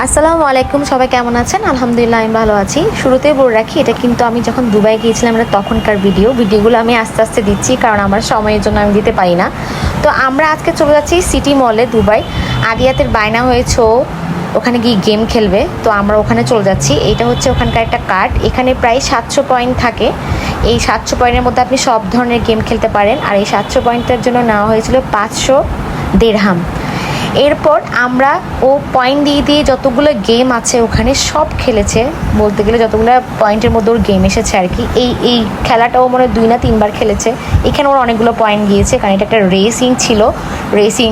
আসসালামু আলাইকুম, সবাই কেমন আছেন? আলহামদুলিল্লাহ আমি ভালো আছি। শুরুতেই বলে রাখি, এটা কিন্তু আমি যখন দুবাই গিয়েছিলাম এটা তখনকার ভিডিওগুলো আমি আস্তে আস্তে দিচ্ছি, কারণ আমার সময়ের জন্য আমি দিতে পারি না। তো আমরা আজকে চলে যাচ্ছি সিটি মলে দুবাই। আদিয়াতের বায়না হয়েছে ওখানে গিয়ে গেম খেলবে, তো আমরা ওখানে চলে যাচ্ছি। এটা হচ্ছে ওখানকার একটা কার্ড, এখানে প্রায় 700 পয়েন্ট থাকে। এই 700 পয়েন্টের মধ্যে আপনি সব ধরনের গেম খেলতে পারেন, আর এই 700 পয়েন্টের জন্য নেওয়া হয়েছিল 500 দিরহাম। এরপর আমরা ও পয়েন্ট দিয়ে দিয়ে যতগুলো গেম আছে ওখানে সব খেলেছে, বলতে গেলে যতগুলো পয়েন্টের মধ্যে ওর গেম এসেছে আর কি। এই খেলাটাও মনে হয় 2 না 3 বার খেলেছে। এখানে ওর অনেকগুলো পয়েন্ট গিয়েছে, কারণ এটা একটা রেসিং ছিল। রেসিং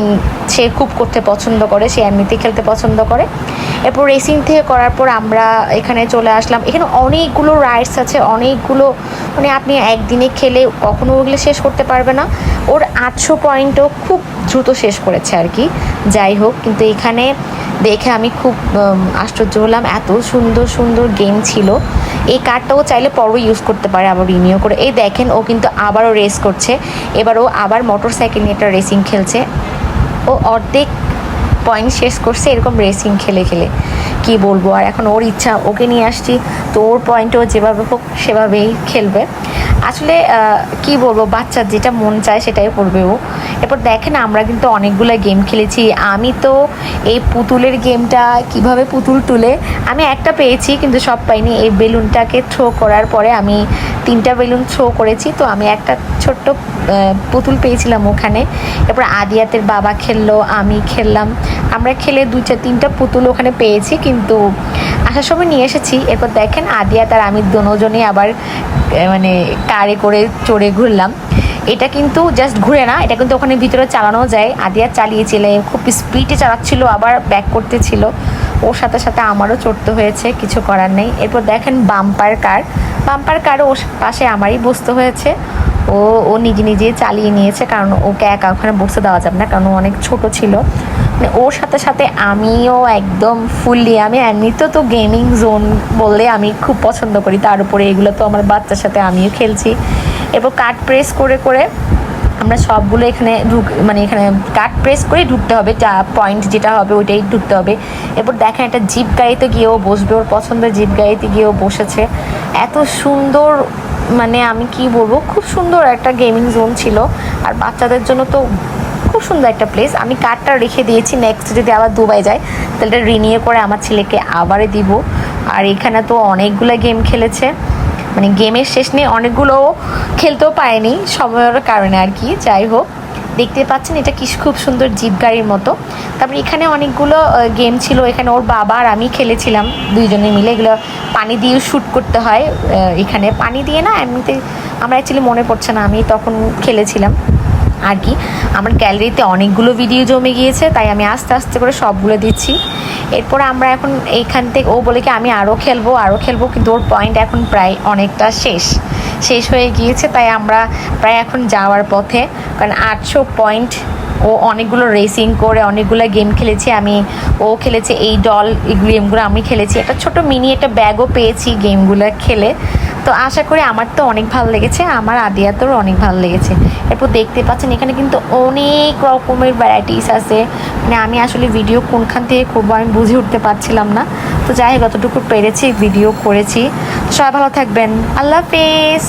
সে খুব করতে পছন্দ করে, সে এমনিতে খেলতে পছন্দ করে। এরপর রেসিং থেকে করার পর আমরা এখানে চলে আসলাম। এখানে অনেকগুলো রাইডস আছে, অনেকগুলো, মানে আপনি একদিনে খেলে কখনো ওগুলো শেষ করতে পারবে না। ওর 800 পয়েন্টও খুব দ্রুত শেষ করেছে আর কি। যাই হোক, কিন্তু এখানে দেখে আমি খুব আশ্চর্য হলাম, এত সুন্দর সুন্দর গেম ছিল। এই কার্ডটাও চাইলে পরও ইউজ করতে পারে, আবার রিনিউ করে। এই দেখেন, ও কিন্তু আবারও রেস করছে। এবার ও আবার মোটর সাইকেল নিয়ে একটা রেসিং খেলছে। ও অর্ধেক পয়েন্ট শেষ করছে এরকম রেসিং খেলে খেলে, কি বলবো। আর এখন ওর ইচ্ছা, ওকে নিয়ে আসছি, তো ওর পয়েন্টও যেভাবে হোক সেভাবেই খেলবে। আসলে কি বলবো, বাচ্চার যেটা মন চায় সেটাই করবে ও। এরপর দেখেন, আমরা কিন্তু অনেকগুলো গেম খেলেছি। আমি তো এই পুতুলের গেমটা, কিভাবে পুতুল তুলে, আমি একটা পেয়েছি কিন্তু সব পাইনি। এই বেলুনটাকে থ্রো করার পরে আমি 3টা বেলুন থ্রো করেছি, তো আমি একটা ছোট্ট পুতুল পেয়েছিলাম ওখানে। এরপর আদিয়াতের বাবা খেললো, আমি খেললাম, আমরা খেলে 2-3টা পুতুল ওখানে পেয়েছি, কিন্তু আসার সময় নিয়ে এসেছি। এরপর দেখেন, আদিয়াত আর আমি দুজনেই আবার মানে কারে করে চড়ে ঘুরলাম। এটা কিন্তু জাস্ট ঘুরে না, এটা কিন্তু ওখানে ভিতরে চালানো যায়। আদিয়া চালিয়েছিল, খুব স্পিডে চালাচ্ছিল, আবার ব্যাক করতেছিল। ওর সাথে সাথে আমারও চড়তে হয়েছে, কিছু করার নেই। এরপর দেখেন বাম্পার কার ওর পাশে আমারই বসতে হয়েছে। ও নিজে নিজে চালিয়ে নিয়েছে, কারণ ওকে একা ওখানে বসতে দেওয়া যাবে না, কারণ ও অনেক ছোট ছিল। মানে ওর সাথে সাথে আমিও একদম ফুললি, আমি এমনিতে তো গেমিং জোন বললে আমি খুব পছন্দ করি, তার উপরে এগুলো তো আমার বাচ্চার সাথে আমিও খেলছি। এরপর কার্ড প্রেস করে করে আমরা সবগুলো এখানে মানে এখানে কার্ড প্রেস করে ঢুকতে হবে, যা পয়েন্ট যেটা হবে ওইটাই ঢুকতে হবে। এরপর দেখেন, একটা জিপ গাড়িতে গিয়েও বসবে, ওর পছন্দের জিপ গাড়িতে গিয়েও বসেছে। এত সুন্দর, মানে আমি কি বলবো, খুব সুন্দর একটা গেমিং জোন ছিল। আর বাচ্চাদের জন্য তো খুব সুন্দর একটা প্লেস। আমি কার্ডটা রেখে দিয়েছি, নেক্সট যদি আবার দুবাই যায় তাহলে রিনিউ করে আমার ছেলেকে আবারও দিব। আর এখানে তো অনেকগুলো গেম খেলেছে, মানে গেমের শেষ নেই, অনেকগুলো খেলতেও পারেনি সময়ের কারণে আর কি। যাই হোক, দেখতে পাচ্ছেন এটা কি খুব সুন্দর জিপ গাড়ির মতো। তারপরে এখানে অনেকগুলো গেম ছিল, এখানে ওর বাবা আর আমি খেলেছিলাম দুইজনে মিলে। এগুলো পানি দিয়ে শ্যুট করতে হয়, এখানে পানি দিয়ে না, এমনিতে আমার অ্যাকচুয়ালি মনে পড়ছে না, আমি তখন খেলেছিলাম আর কি। আমার গ্যালারিতে অনেকগুলো ভিডিও জমে গিয়েছে, তাই আমি আস্তে আস্তে করে সবগুলো দিচ্ছি। এরপর আমরা এখন এইখান থেকে, ও বলে কি আমি আরও খেলবো, কিন্তু ওর পয়েন্ট এখন প্রায় অনেকটা শেষ হয়ে গিয়েছে, তাই আমরা প্রায় এখন যাওয়ার পথে। কারণ 800 পয়েন্ট, ও অনেকগুলো রেসিং করে অনেকগুলো গেম খেলেছি। ও খেলেছে এই ডল, এই গেমগুলো আমি খেলেছি। একটা ছোট মিনি একটা ব্যাগও পেয়েছি গেমগুলো খেলে। তো আশা করি আমার তো অনেক ভালো লেগেছে, আমার আদিয়াতেরও অনেক ভালো লেগেছে। এরপর দেখতে পাচ্ছেন এখানে কিন্তু অনেক রকমের ভ্যারাইটিস আছে, মানে আমি আসলে ভিডিও কোনখান থেকে করবো আমি বুঝে উঠতে পারছিলাম না। তো যাই হোক, যতটুকু পেরেছি ভিডিও করেছি। সবাই ভালো থাকবেন, আল্লাহ হাফেজ।